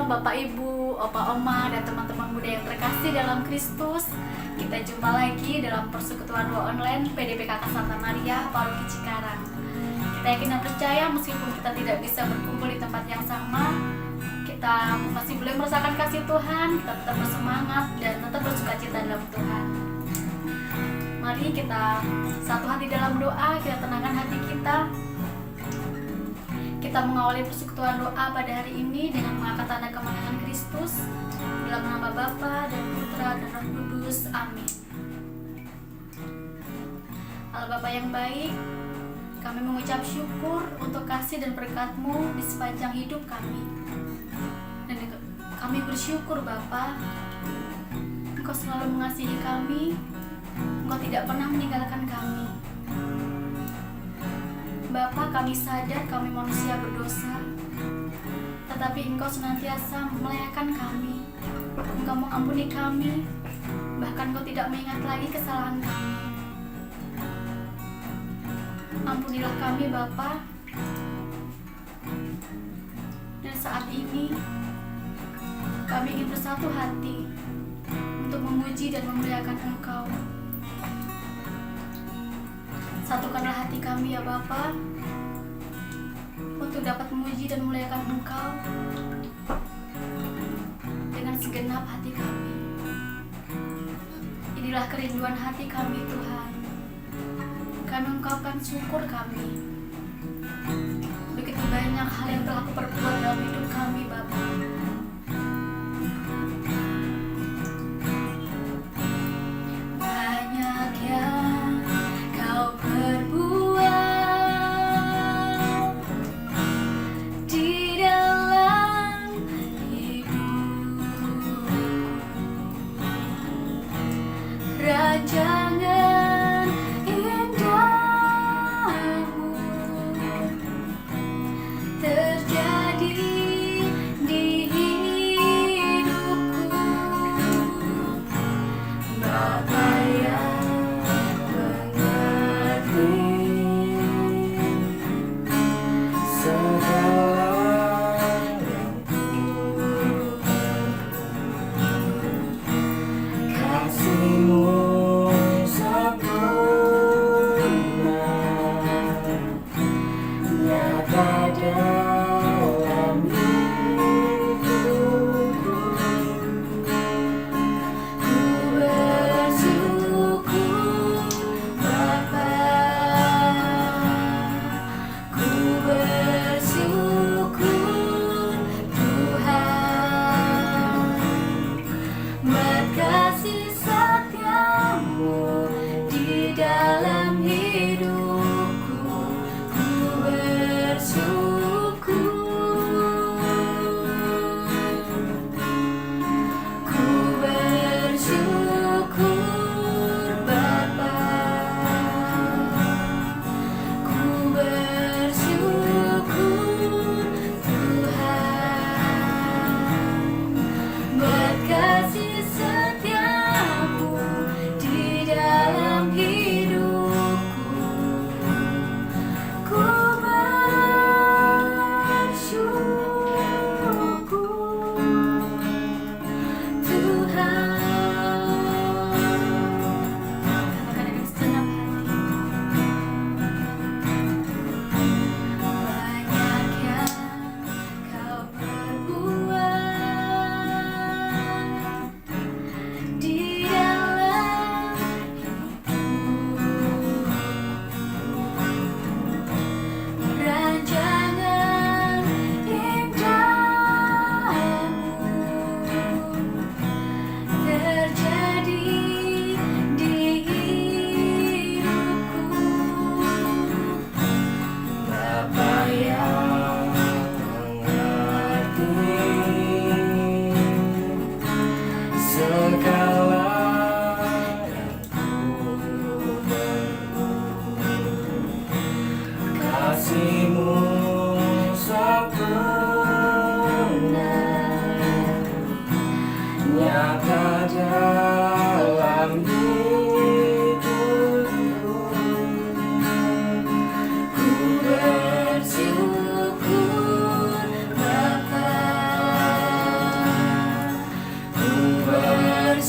Shalom Bapak Ibu, Opa Oma, dan teman-teman muda yang terkasih dalam Kristus. Kita jumpa lagi dalam persekutuan doa online PDP Kakak Santa Maria, Paroki Cikarang. Kita yakin dan percaya meskipun kita tidak bisa berkumpul di tempat yang sama, kita masih boleh merasakan kasih Tuhan, kita tetap bersemangat dan tetap bersukacita dalam Tuhan. Mari kita satu hati dalam doa, kita tenangkan hati kita. Kita mengawali persekutuan doa pada hari ini dengan mengangkat tanda kemenangan Kristus dalam nama Bapa dan Putra dan Roh Kudus. Amin. Allah Bapa yang baik, kami mengucap syukur untuk kasih dan berkat-Mu di sepanjang hidup kami. Dan kami bersyukur Bapa, Engkau selalu mengasihi kami, Engkau tidak pernah meninggalkan kami. Bapa, kami sadar kami manusia berdosa, tetapi Engkau senantiasa melayakkan kami. Engkau mengampuni kami, bahkan Engkau tidak mengingat lagi kesalahan kami. Ampunilah kami Bapa. Dan saat ini kami ingin bersatu hati untuk memuji dan memuliakan Engkau. Satukanlah hati kami ya Bapa, untuk dapat memuji dan memuliakan Engkau dengan segenap hati kami. Inilah kerinduan hati kami Tuhan. Kami ungkapkan syukur kami. Begitu banyak hal yang telah Kau perbuat dalam hidup kami Bapa. Banyak yang Kau perbuat di dalam hidupku. Rancangan indahmu terjadi di hidupku. Bapa yang mengerti segala yang kasih-Mu sempurna nyata dalam hidupku. Ku bersyukur Bapa, ku bersyukur Tuhan, berkasih setia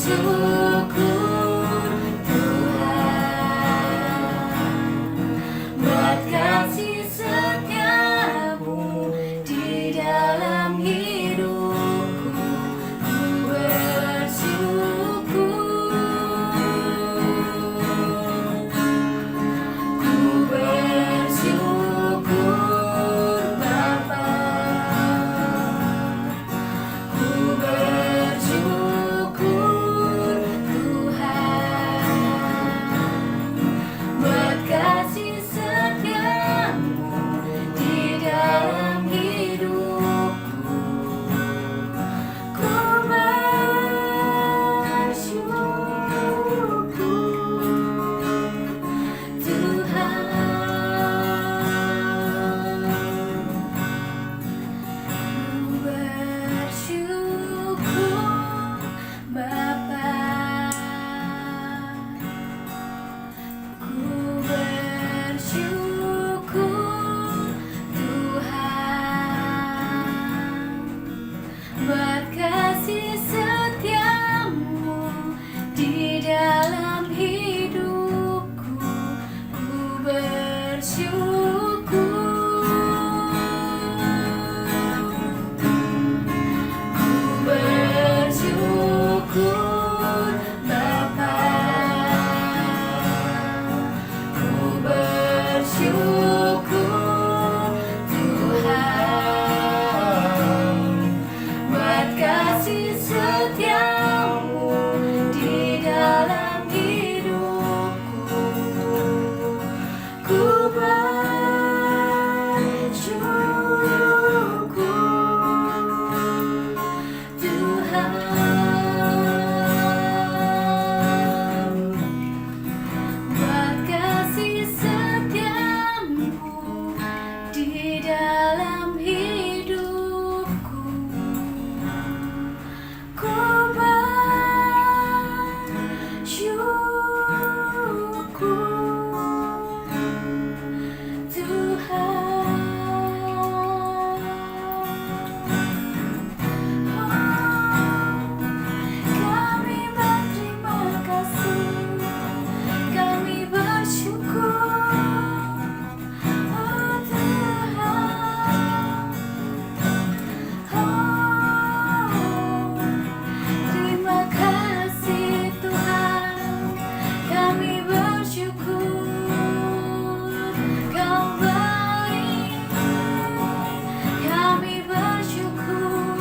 bersyukur Tuhan buat kasih setiamu di dalam hidupku. Ku bersyukur Bapa, ku bersyukur Tuhan buat kasih setiamu di dalam hidupku. Ku bersyukur Tuhan. Ku bersyukur Bapa, ku bersyukur Tuhan buat kasih setiamu di dalam hidupku. Ku bersyukur Bapa, ku bersyukur Tuhan buat kasih setiamu di dalam hidupku. Ku bersyukur Tuhan buat kasih setiamu di dalam hidupku. Ku bersyukur Tuhan. Kami berterima kasih, kami bersyukur, oh Tuhan. Terima kasih Tuhan, kami bersyukur Kau baik. Kami bersyukur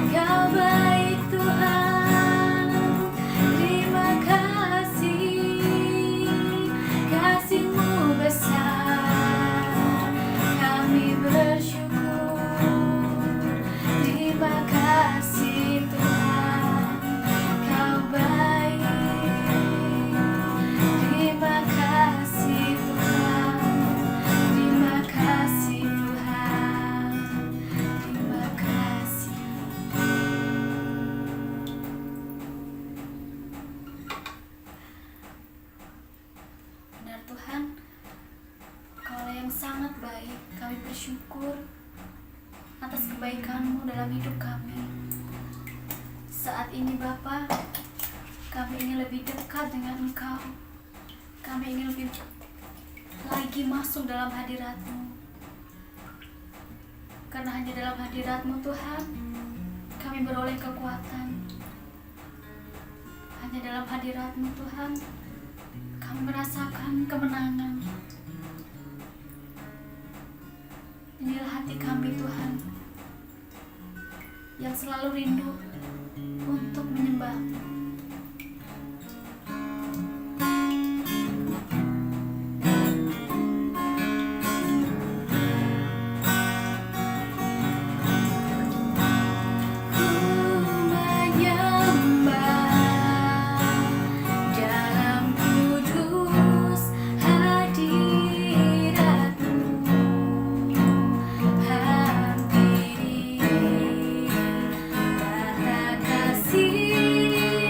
Kau baik Tuhan. Terima kasih, kasih-Mu besar. Kami bersyukur. Terima kasih Tuhan, Kau baik. Terima kasih Tuhan, terima kasih Tuhan, terima kasih. Benar Tuhan, Kau yang sangat baik. Kami bersyukur atas kebaikan-Mu dalam hidup kami. Saat ini Bapa, kami ingin lebih dekat dengan Engkau. Kami ingin lebih lagi masuk dalam hadirat-Mu. Karena hanya dalam hadirat-Mu Tuhan, kami beroleh kekuatan. Hanya dalam hadirat-Mu Tuhan, kami merasakan kemenangan. Inilah hati kami Tuhan, yang selalu rindu untuk menyembah-Mu. Hampiri, karena kasih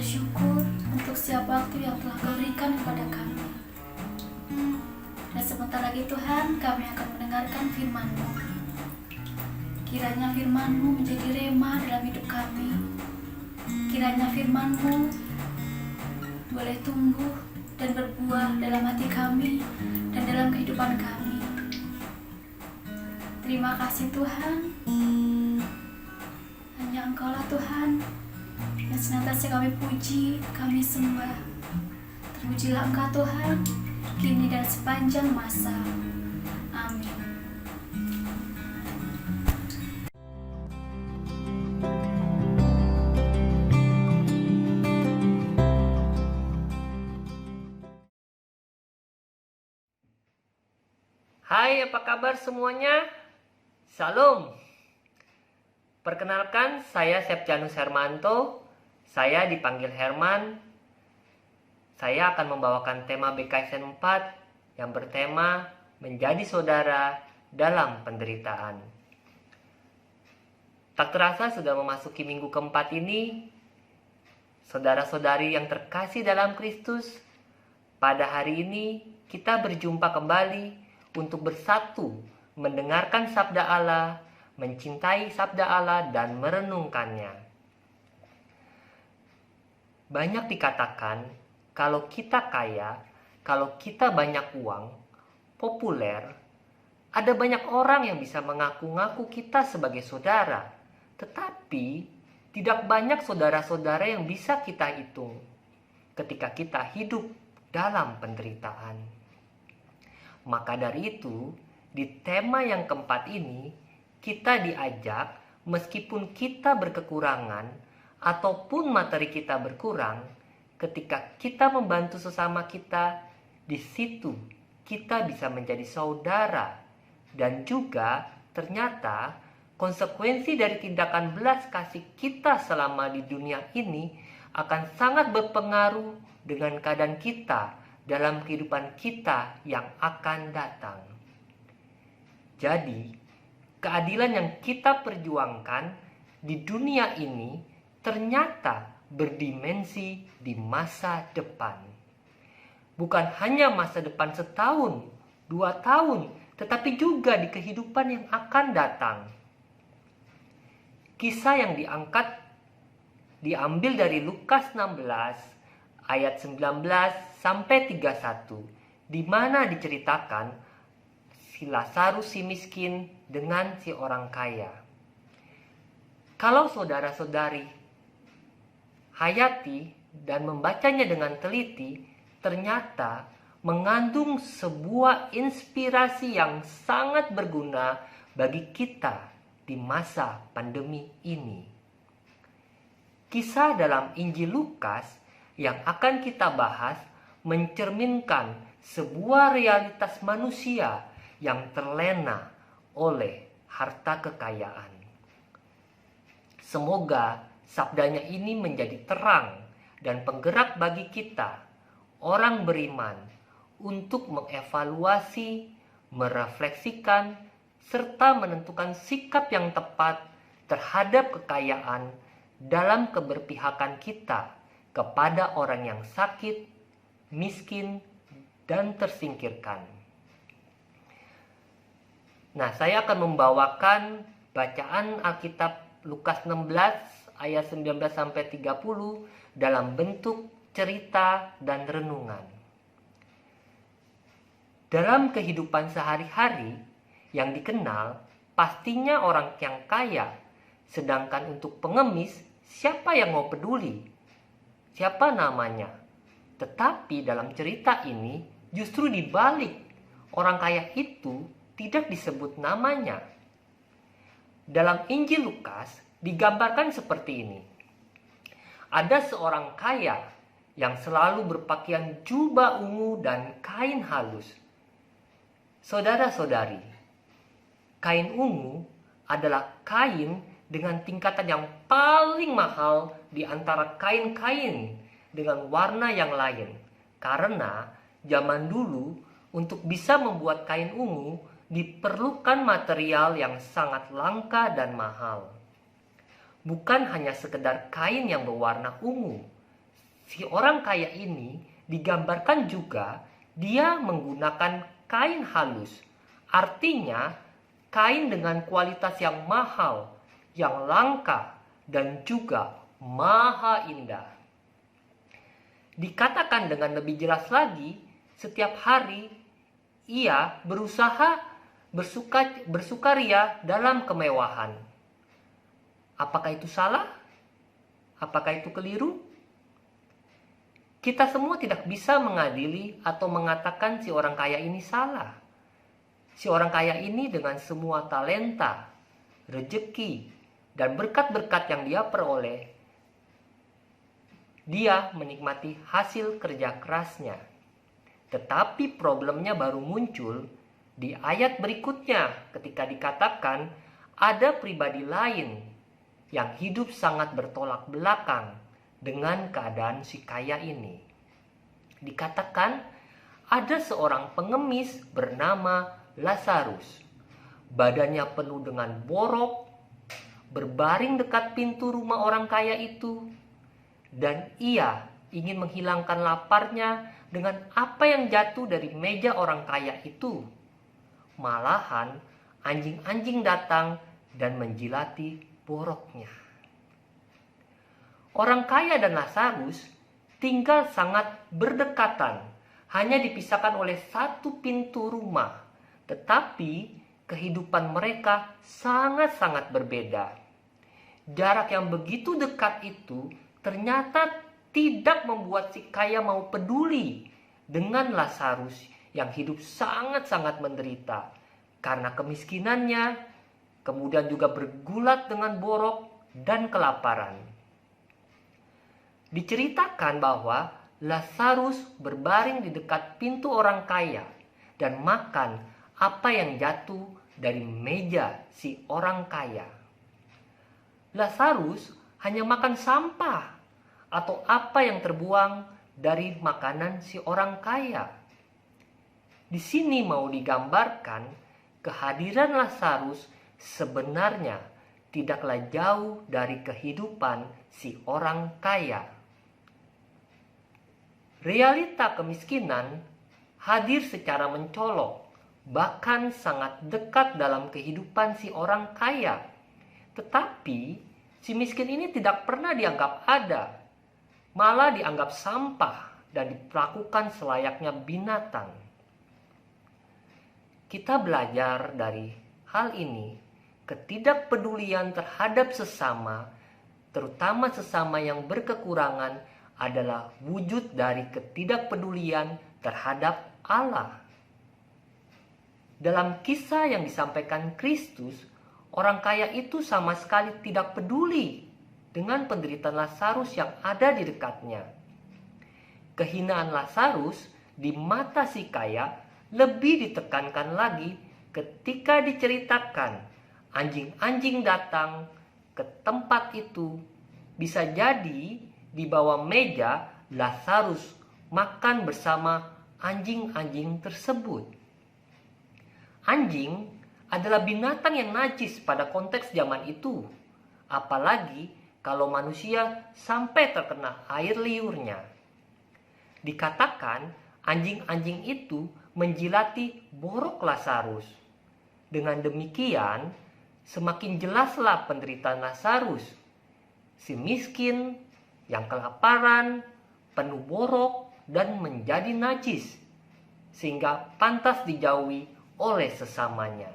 bersyukur untuk setiap waktu yang telah Kau berikan kepada kami. Dan sebentar lagi Tuhan, kami akan mendengarkan firman-Mu. Kiranya firman-Mu menjadi rema dalam hidup kami. Kiranya firman-Mu boleh tumbuh dan berbuah dalam hati kami dan dalam kehidupan kami. Terima kasih Tuhan. Hanya Engkau-lah Tuhan yang senantiasa kami puji, kami sembah. Terpujilah Engkau Tuhan, kini dan sepanjang masa. Amin. Hai, apa kabar semuanya? Salam. Perkenalkan, saya Septianus Hermanto. Saya dipanggil Herman. Saya akan membawakan tema BKSN 4 yang bertema Menjadi Saudara dalam Penderitaan. Tak terasa sudah memasuki minggu keempat ini. Saudara-saudari yang terkasih dalam Kristus, pada hari ini kita berjumpa kembali untuk bersatu mendengarkan sabda Allah, mencintai sabda Allah, dan merenungkannya. Banyak dikatakan, kalau kita kaya, kalau kita banyak uang, populer, ada banyak orang yang bisa mengaku-ngaku kita sebagai saudara. Tetapi, tidak banyak saudara-saudara yang bisa kita hitung ketika kita hidup dalam penderitaan. Maka dari itu, di tema yang keempat ini, kita diajak meskipun kita berkekurangan ataupun materi kita berkurang, ketika kita membantu sesama kita, di situ kita bisa menjadi saudara. Dan juga ternyata konsekuensi dari tindakan belas kasih kita selama di dunia ini akan sangat berpengaruh dengan keadaan kita dalam kehidupan kita yang akan datang. Jadi, keadilan yang kita perjuangkan di dunia ini ternyata berdimensi di masa depan. Bukan hanya masa depan setahun, 2 tahun, tetapi juga di kehidupan yang akan datang. Kisah yang diambil dari Lukas 16 ayat 19 sampai 31, di mana diceritakan si Lazarus si miskin dengan si orang kaya. Kalau saudara-saudari hayati dan membacanya dengan teliti, ternyata mengandung sebuah inspirasi yang sangat berguna bagi kita di masa pandemi ini. Kisah dalam Injil Lukas yang akan kita bahas mencerminkan sebuah realitas manusia yang terlena oleh harta kekayaan. Semoga sabdanya ini menjadi terang dan penggerak bagi kita, orang beriman, untuk mengevaluasi, merefleksikan, serta menentukan sikap yang tepat terhadap kekayaan dalam keberpihakan kita kepada orang yang sakit, miskin, dan tersingkirkan. Nah, saya akan membawakan bacaan Alkitab Lukas 16 ayat 19 sampai 30 dalam bentuk cerita dan renungan. Dalam kehidupan sehari-hari yang dikenal, pastinya orang yang kaya, sedangkan untuk pengemis, siapa yang mau peduli? Siapa namanya? Tetapi dalam cerita ini justru dibalik, orang kaya itu tidak disebut namanya. Dalam Injil Lukas digambarkan seperti ini. Ada seorang kaya yang selalu berpakaian jubah ungu dan kain halus. Saudara-saudari, kain ungu adalah kain dengan tingkatan yang paling mahal di antara kain-kain dengan warna yang lain. Karena zaman dulu untuk bisa membuat kain ungu diperlukan material yang sangat langka dan mahal. Bukan hanya sekedar kain yang berwarna ungu, si orang kaya ini digambarkan juga dia menggunakan kain halus. Artinya kain dengan kualitas yang mahal, yang langka, dan juga maha indah. Dikatakan dengan lebih jelas lagi, setiap hari ia berusaha bersukaria dalam kemewahan. Apakah itu salah? Apakah itu keliru? Kita semua tidak bisa mengadili atau mengatakan si orang kaya ini salah. Si orang kaya ini dengan semua talenta, rejeki, dan berkat-berkat yang dia peroleh, dia menikmati hasil kerja kerasnya. Tetapi problemnya baru muncul di ayat berikutnya ketika dikatakan ada pribadi lain yang hidup sangat bertolak belakang dengan keadaan si kaya ini. Dikatakan ada seorang pengemis bernama Lazarus. Badannya penuh dengan borok, berbaring dekat pintu rumah orang kaya itu, dan ia ingin menghilangkan laparnya dengan apa yang jatuh dari meja orang kaya itu. Malahan anjing-anjing datang dan menjilati boroknya. Orang kaya dan Lazarus tinggal sangat berdekatan, hanya dipisahkan oleh satu pintu rumah, tetapi kehidupan mereka sangat-sangat berbeda. Jarak yang begitu dekat itu ternyata tidak membuat si kaya mau peduli dengan Lazarus yang hidup sangat-sangat menderita karena kemiskinannya, kemudian juga bergulat dengan borok dan kelaparan. Diceritakan bahwa Lazarus berbaring di dekat pintu orang kaya dan makan apa yang jatuh dari meja si orang kaya. Lazarus hanya makan sampah atau apa yang terbuang dari makanan si orang kaya. Di sini mau digambarkan kehadiran Lazarus sebenarnya tidaklah jauh dari kehidupan si orang kaya. Realita kemiskinan hadir secara mencolok, bahkan sangat dekat dalam kehidupan si orang kaya. Tetapi si miskin ini tidak pernah dianggap ada, malah dianggap sampah dan diperlakukan selayaknya binatang. Kita belajar dari hal ini, ketidakpedulian terhadap sesama, terutama sesama yang berkekurangan, adalah wujud dari ketidakpedulian terhadap Allah. Dalam kisah yang disampaikan Kristus, orang kaya itu sama sekali tidak peduli dengan penderitaan Lazarus yang ada di dekatnya. Kehinaan Lazarus di mata si kaya lebih ditekankan lagi ketika diceritakan anjing-anjing datang ke tempat itu. Bisa jadi di bawah meja Lazarus makan bersama anjing-anjing tersebut. Anjing adalah binatang yang najis pada konteks zaman itu, apalagi kalau manusia sampai terkena air liurnya. Dikatakan anjing-anjing itu menjilati borok Lazarus. Dengan demikian, semakin jelaslah penderitaan Lazarus, si miskin yang kelaparan, penuh borok, dan menjadi najis, sehingga pantas dijauhi oleh sesamanya.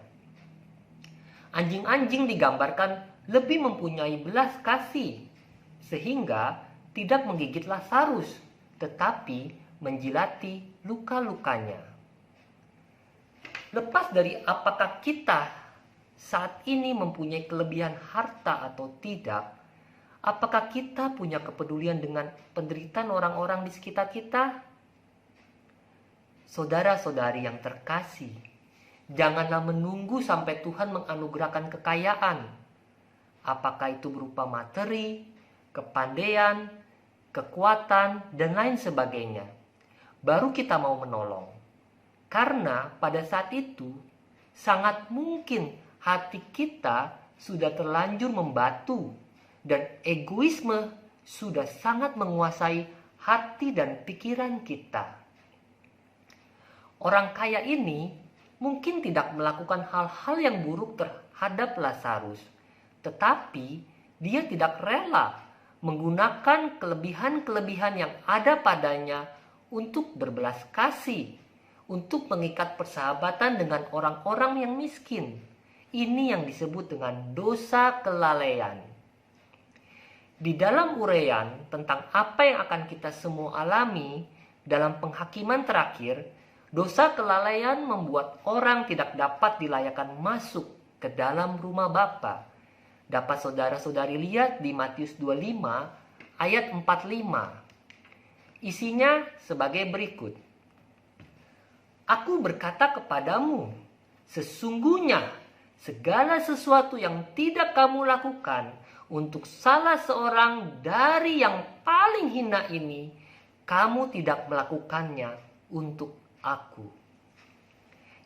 Anjing-anjing digambarkan lebih mempunyai belas kasih, sehingga tidak menggigit Lazarus, tetapi menjilati luka-lukanya. Lepas dari apakah kita saat ini mempunyai kelebihan harta atau tidak, apakah kita punya kepedulian dengan penderitaan orang-orang di sekitar kita? Saudara-saudari yang terkasih, janganlah menunggu sampai Tuhan menganugerahkan kekayaan. Apakah itu berupa materi, kepandaian, kekuatan, dan lain sebagainya. Baru kita mau menolong. Karena pada saat itu, sangat mungkin hati kita sudah terlanjur membatu dan egoisme sudah sangat menguasai hati dan pikiran kita. Orang kaya ini mungkin tidak melakukan hal-hal yang buruk terhadap Lazarus, tetapi dia tidak rela menggunakan kelebihan-kelebihan yang ada padanya untuk berbelas kasih, untuk mengikat persahabatan dengan orang-orang yang miskin. Ini yang disebut dengan dosa kelalaian. Di dalam uraian tentang apa yang akan kita semua alami dalam penghakiman terakhir, dosa kelalaian membuat orang tidak dapat dilayakkan masuk ke dalam rumah Bapa. Dapat saudara-saudari lihat di Matius 25 ayat 45. Isinya sebagai berikut. Aku berkata kepadamu, sesungguhnya segala sesuatu yang tidak kamu lakukan untuk salah seorang dari yang paling hina ini, kamu tidak melakukannya untuk aku.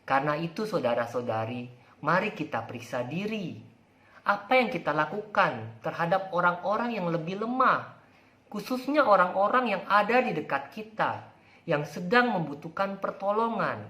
Karena itu saudara-saudari, mari kita periksa diri. Apa yang kita lakukan terhadap orang-orang yang lebih lemah, khususnya orang-orang yang ada di dekat kita, yang sedang membutuhkan pertolongan.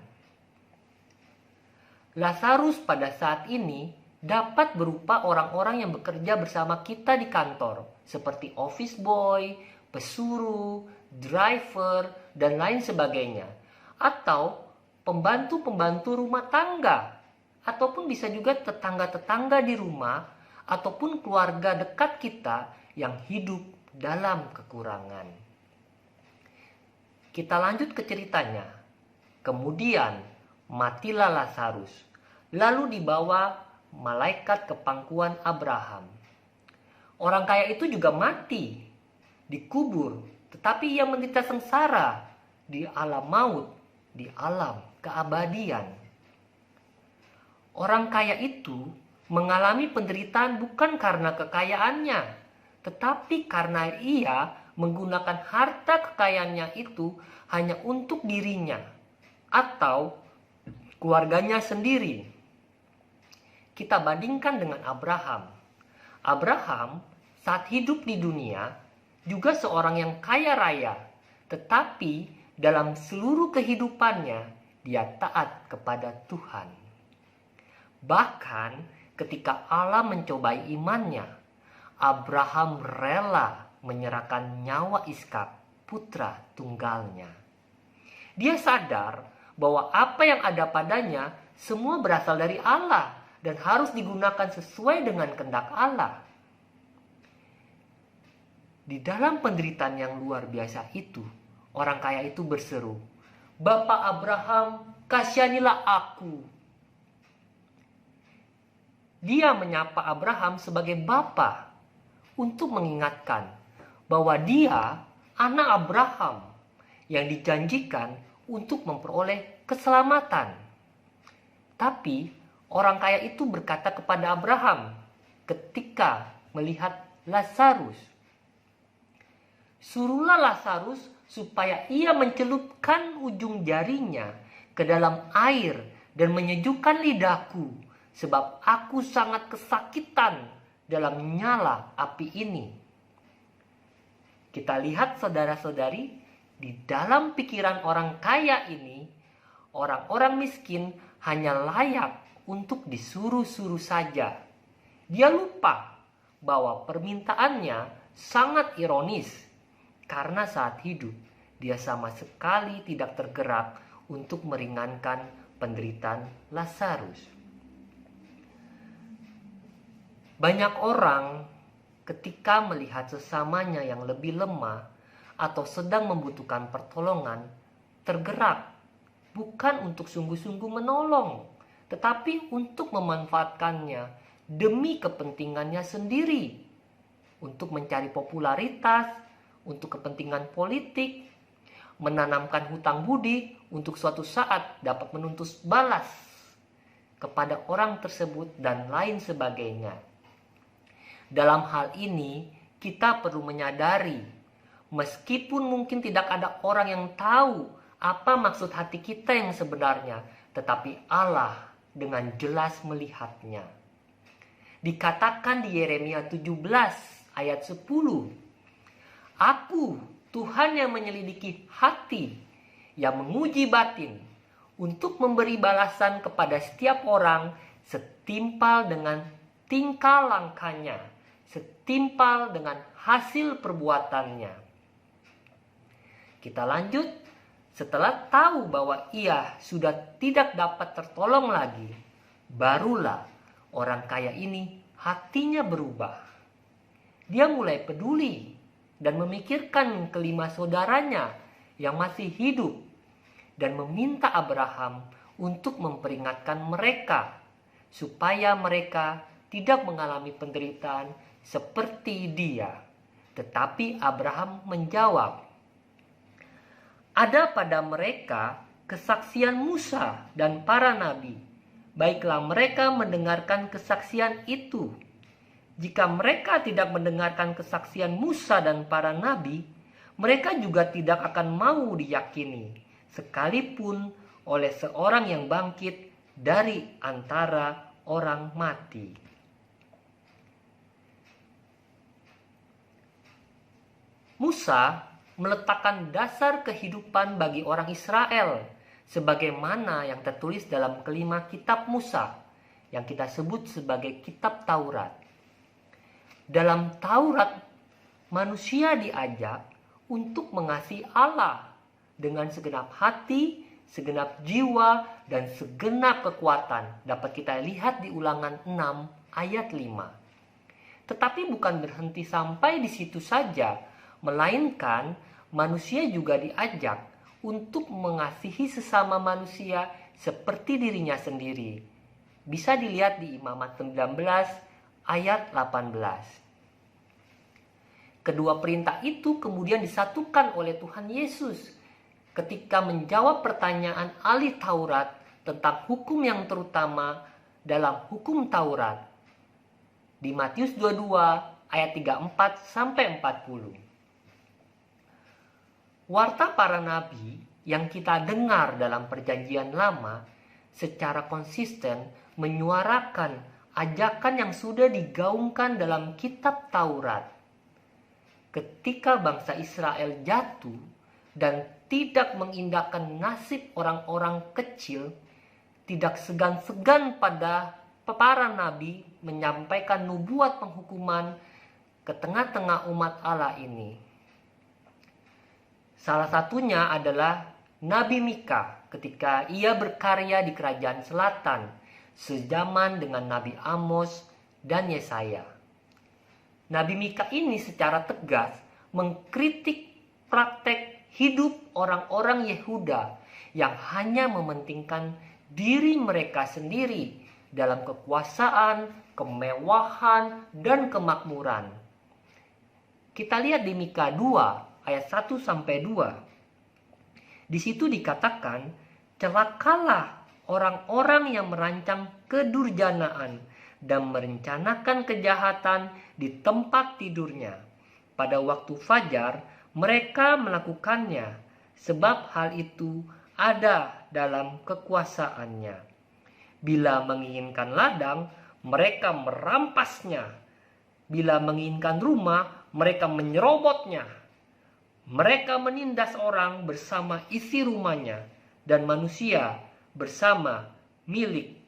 Lazarus pada saat ini dapat berupa orang-orang yang bekerja bersama kita di kantor, seperti office boy, pesuruh, driver, dan lain sebagainya. Atau pembantu-pembantu rumah tangga, ataupun bisa juga tetangga-tetangga di rumah, ataupun keluarga dekat kita yang hidup dalam kekurangan. Kita lanjut ke ceritanya. Kemudian matilah Lazarus, lalu dibawa malaikat ke pangkuan Abraham. Orang kaya itu juga mati, dikubur, tetapi ia menderita sengsara di alam maut, di alam keabadian. Orang kaya itu mengalami penderitaan bukan karena kekayaannya, tetapi karena ia menggunakan harta kekayaannya itu hanya untuk dirinya atau keluarganya sendiri. Kita bandingkan dengan Abraham. Abraham saat hidup di dunia juga seorang yang kaya raya, tetapi dalam seluruh kehidupannya dia taat kepada Tuhan. Bahkan ketika Allah mencobai imannya, Abraham rela menyerahkan nyawa Ishak, putra tunggalnya. Dia sadar bahwa apa yang ada padanya semua berasal dari Allah dan harus digunakan sesuai dengan kehendak Allah. Di dalam penderitaan yang luar biasa itu, orang kaya itu berseru, "Bapak Abraham, kasihanilah aku." Dia menyapa Abraham sebagai bapa untuk mengingatkan bahwa dia anak Abraham yang dijanjikan untuk memperoleh keselamatan. Tapi orang kaya itu berkata kepada Abraham ketika melihat Lazarus, "Suruhlah Lazarus supaya ia mencelupkan ujung jarinya ke dalam air dan menyejukkan lidahku, sebab aku sangat kesakitan dalam nyala api ini." Kita lihat saudara-saudari, di dalam pikiran orang kaya ini, orang-orang miskin hanya layak untuk disuruh-suruh saja. Dia lupa bahwa permintaannya sangat ironis, karena saat hidup dia sama sekali tidak tergerak untuk meringankan penderitaan Lazarus. Banyak orang ketika melihat sesamanya yang lebih lemah atau sedang membutuhkan pertolongan, tergerak bukan untuk sungguh-sungguh menolong, tetapi untuk memanfaatkannya demi kepentingannya sendiri, untuk mencari popularitas, untuk kepentingan politik, menanamkan hutang budi untuk suatu saat dapat menuntut balas kepada orang tersebut dan lain sebagainya. Dalam hal ini, kita perlu menyadari, meskipun mungkin tidak ada orang yang tahu apa maksud hati kita yang sebenarnya, tetapi Allah dengan jelas melihatnya. Dikatakan di Yeremia 17 ayat 10, "Aku Tuhan yang menyelidiki hati, yang menguji batin, untuk memberi balasan kepada setiap orang setimpal dengan tingkah langkahnya, setimpal dengan hasil perbuatannya. Kita lanjut. Setelah tahu bahwa ia sudah tidak dapat tertolong lagi, barulah orang kaya ini hatinya berubah. Dia mulai peduli dan memikirkan kelima saudaranya yang masih hidup dan meminta Abraham untuk memperingatkan mereka supaya mereka tidak mengalami penderitaan seperti dia. Tetapi Abraham menjawab, "Ada pada mereka kesaksian Musa dan para nabi. Baiklah mereka mendengarkan kesaksian itu. Jika mereka tidak mendengarkan kesaksian Musa dan para nabi, mereka juga tidak akan mau diyakini, sekalipun oleh seorang yang bangkit dari antara orang mati." Musa meletakkan dasar kehidupan bagi orang Israel sebagaimana yang tertulis dalam kelima kitab Musa yang kita sebut sebagai kitab Taurat. Dalam Taurat, manusia diajak untuk mengasihi Allah dengan segenap hati, segenap jiwa, dan segenap kekuatan. Dapat kita lihat di Ulangan 6 ayat 5. Tetapi bukan berhenti sampai di situ saja, melainkan manusia juga diajak untuk mengasihi sesama manusia seperti dirinya sendiri. Bisa dilihat di Imamat 19 ayat 18. Kedua perintah itu kemudian disatukan oleh Tuhan Yesus ketika menjawab pertanyaan ahli Taurat tentang hukum yang terutama dalam hukum Taurat. Di Matius 22 ayat 34 sampai 40. Warta para nabi yang kita dengar dalam Perjanjian Lama secara konsisten menyuarakan ajakan yang sudah digaungkan dalam kitab Taurat. Ketika bangsa Israel jatuh dan tidak mengindahkan nasib orang-orang kecil, tidak segan-segan pada para nabi menyampaikan nubuat penghukuman ke tengah-tengah umat Allah ini. Salah satunya adalah Nabi Mika ketika ia berkarya di Kerajaan Selatan sejaman dengan Nabi Amos dan Yesaya. Nabi Mika ini secara tegas mengkritik praktek hidup orang-orang Yehuda yang hanya mementingkan diri mereka sendiri dalam kekuasaan, kemewahan, dan kemakmuran. Kita lihat di Mika 2 ayat 1 sampai 2. Di situ dikatakan, celakalah orang-orang yang merancang kedurjanaan dan merencanakan kejahatan di tempat tidurnya. Pada waktu fajar mereka melakukannya, sebab hal itu ada dalam kekuasaannya. Bila menginginkan ladang, mereka merampasnya. Bila menginginkan rumah, mereka menyerobotnya. Mereka menindas orang bersama isi rumahnya dan manusia bersama milik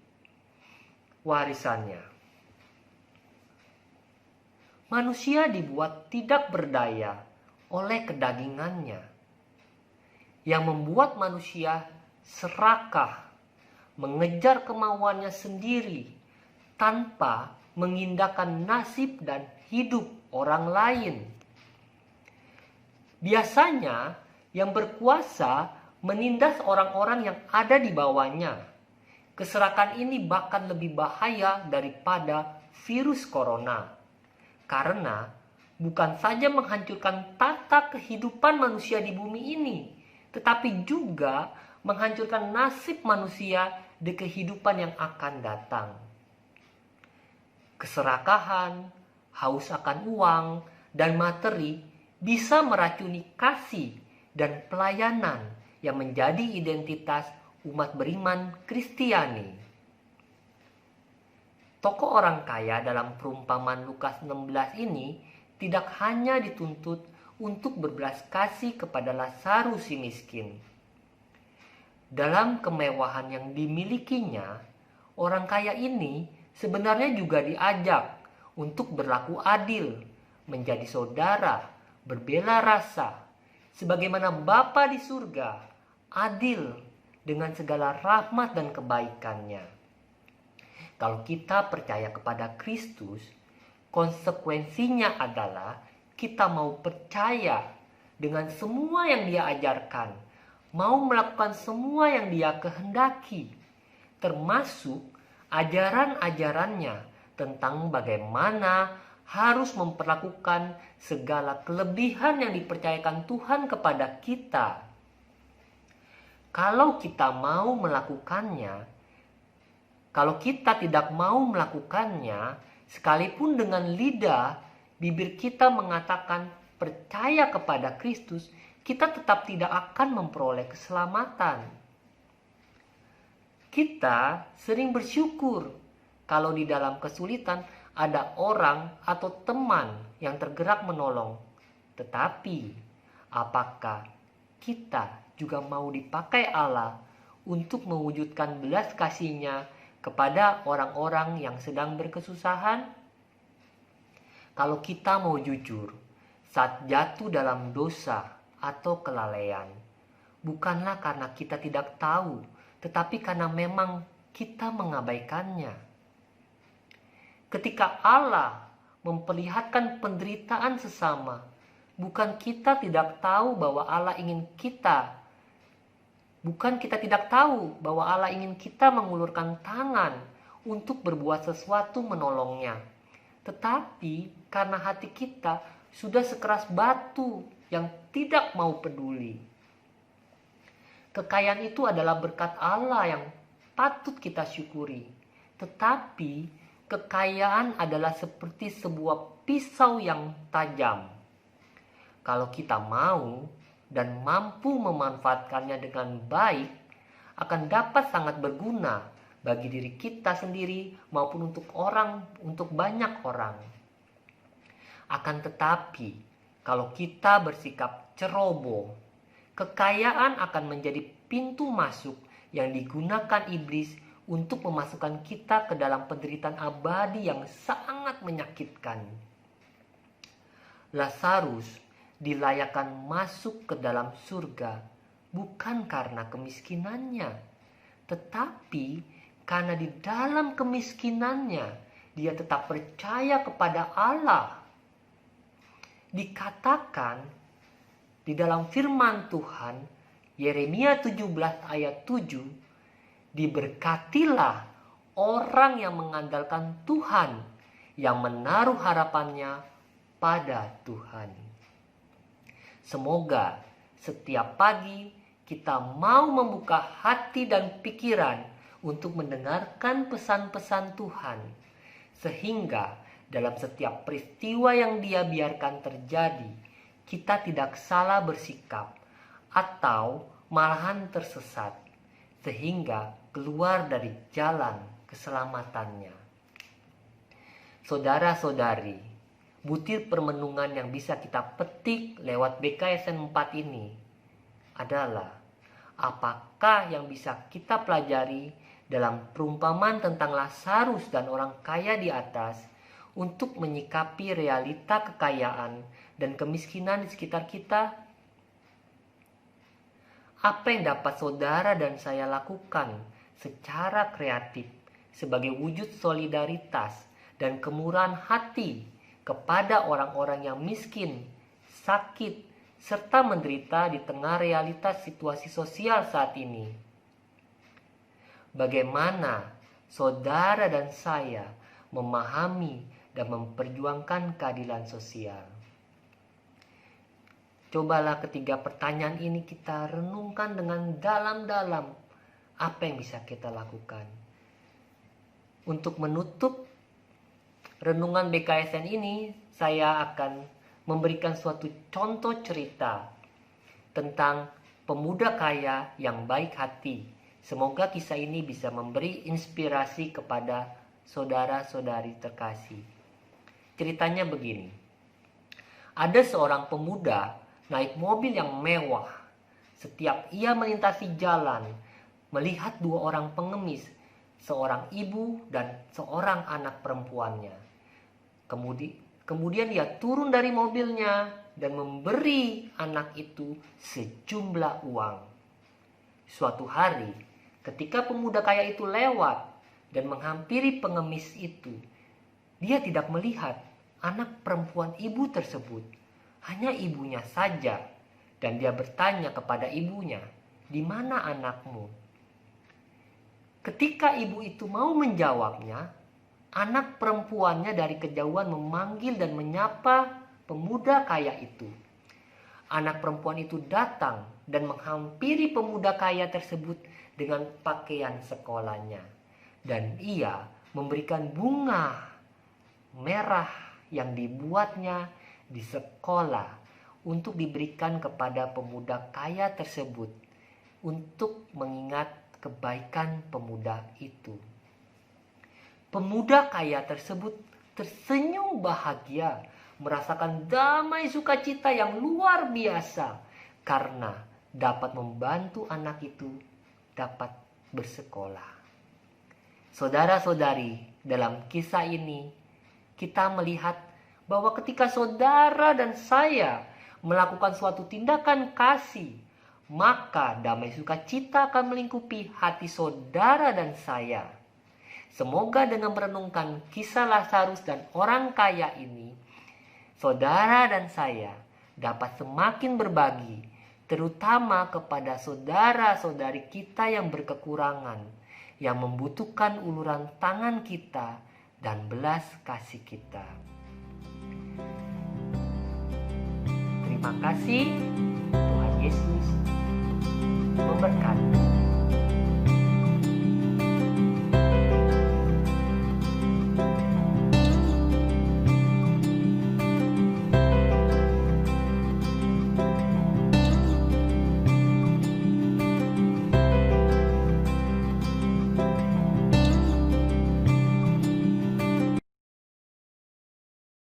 warisannya. Manusia dibuat tidak berdaya oleh kedagingannya, yang membuat manusia serakah, mengejar kemauannya sendiri tanpa mengindahkan nasib dan hidup orang lain. Biasanya yang berkuasa menindas orang-orang yang ada di bawahnya. Keserakahan ini bahkan lebih bahaya daripada virus corona. Karena bukan saja menghancurkan tata kehidupan manusia di bumi ini, tetapi juga menghancurkan nasib manusia di kehidupan yang akan datang. Keserakahan, haus akan uang, dan materi bisa meracuni kasih dan pelayanan yang menjadi identitas umat beriman Kristiani. Tokoh orang kaya dalam perumpamaan Lukas 16 ini tidak hanya dituntut untuk berbelas kasih kepada Lazarus si miskin. Dalam kemewahan yang dimilikinya, orang kaya ini sebenarnya juga diajak untuk berlaku adil, menjadi saudara, berbela rasa, sebagaimana Bapa di surga adil dengan segala rahmat dan kebaikannya. Kalau kita percaya kepada Kristus, konsekuensinya adalah kita mau percaya dengan semua yang Dia ajarkan, mau melakukan semua yang Dia kehendaki, termasuk ajaran-ajarannya tentang bagaimana harus memperlakukan segala kelebihan yang dipercayakan Tuhan kepada kita. Kalau kita mau melakukannya, kalau kita tidak mau melakukannya, sekalipun dengan lidah, bibir kita mengatakan percaya kepada Kristus, kita tetap tidak akan memperoleh keselamatan. Kita sering bersyukur kalau di dalam kesulitan ada orang atau teman yang tergerak menolong. Tetapi, apakah kita juga mau dipakai Allah untuk mewujudkan belas kasih-Nya kepada orang-orang yang sedang berkesusahan? Kalau kita mau jujur, saat jatuh dalam dosa atau kelalaian, bukanlah karena kita tidak tahu, tetapi karena memang kita mengabaikannya. Ketika Allah memperlihatkan penderitaan sesama, bukan kita tidak tahu bahwa Allah ingin kita mengulurkan tangan untuk berbuat sesuatu menolongnya. Tetapi karena hati kita sudah sekeras batu yang tidak mau peduli. Kekayaan itu adalah berkat Allah yang patut kita syukuri. Tetapi kekayaan adalah seperti sebuah pisau yang tajam. Kalau kita mau dan mampu memanfaatkannya dengan baik, akan dapat sangat berguna bagi diri kita sendiri maupun untuk banyak orang. Akan tetapi, kalau kita bersikap ceroboh, kekayaan akan menjadi pintu masuk yang digunakan iblis untuk memasukkan kita ke dalam penderitaan abadi yang sangat menyakitkan. Lazarus dilayakkan masuk ke dalam surga bukan karena kemiskinannya, tetapi karena di dalam kemiskinannya dia tetap percaya kepada Allah. Dikatakan di dalam firman Tuhan, Yeremia 17 ayat 7, diberkatilah orang yang mengandalkan Tuhan, yang menaruh harapannya pada Tuhan. Semoga setiap pagi kita mau membuka hati dan pikiran untuk mendengarkan pesan-pesan Tuhan, sehingga dalam setiap peristiwa yang Dia biarkan terjadi, kita tidak salah bersikap atau malahan tersesat, sehingga keluar dari jalan keselamatannya. Saudara-saudari, butir permenungan yang bisa kita petik lewat BKSN 4 ini adalah apakah yang bisa kita pelajari dalam perumpamaan tentang Lazarus dan orang kaya di atas untuk menyikapi realita kekayaan dan kemiskinan di sekitar kita? Apa yang dapat saudara dan saya lakukan secara kreatif sebagai wujud solidaritas dan kemurahan hati kepada orang-orang yang miskin, sakit, serta menderita di tengah realitas situasi sosial saat ini? Bagaimana saudara dan saya memahami dan memperjuangkan keadilan sosial? Cobalah ketiga pertanyaan ini kita renungkan dengan dalam-dalam. Apa yang bisa kita lakukan? Untuk menutup renungan BKSN ini, saya akan memberikan suatu contoh cerita tentang pemuda kaya yang baik hati. Semoga kisah ini bisa memberi inspirasi kepada saudara-saudari terkasih. Ceritanya begini. Ada seorang pemuda naik mobil yang mewah. Setiap ia melintasi jalan, melihat dua orang pengemis, seorang ibu dan seorang anak perempuannya. Kemudian dia turun dari mobilnya dan memberi anak itu sejumlah uang. Suatu hari, ketika pemuda kaya itu lewat dan menghampiri pengemis itu, dia tidak melihat anak perempuan ibu tersebut, hanya ibunya saja. Dan dia bertanya kepada ibunya, "Di mana anakmu?" Ketika ibu itu mau menjawabnya, anak perempuannya dari kejauhan memanggil dan menyapa pemuda kaya itu. Anak perempuan itu datang dan menghampiri pemuda kaya tersebut dengan pakaian sekolahnya. Dan ia memberikan bunga merah yang dibuatnya di sekolah untuk diberikan kepada pemuda kaya tersebut untuk mengingat kebaikan pemuda itu. Pemuda kaya tersebut tersenyum bahagia, merasakan damai sukacita yang luar biasa karena dapat membantu anak itu dapat bersekolah. Saudara-saudari, dalam kisah ini kita melihat bahwa ketika saudara dan saya melakukan suatu tindakan kasih, maka damai sukacita akan melingkupi hati saudara dan saya. Semoga dengan merenungkan kisah Lazarus dan orang kaya ini, saudara dan saya dapat semakin berbagi, terutama kepada saudara-saudari kita yang berkekurangan, yang membutuhkan uluran tangan kita dan belas kasih kita. Terima kasih. Tuhan Yesus memberkati.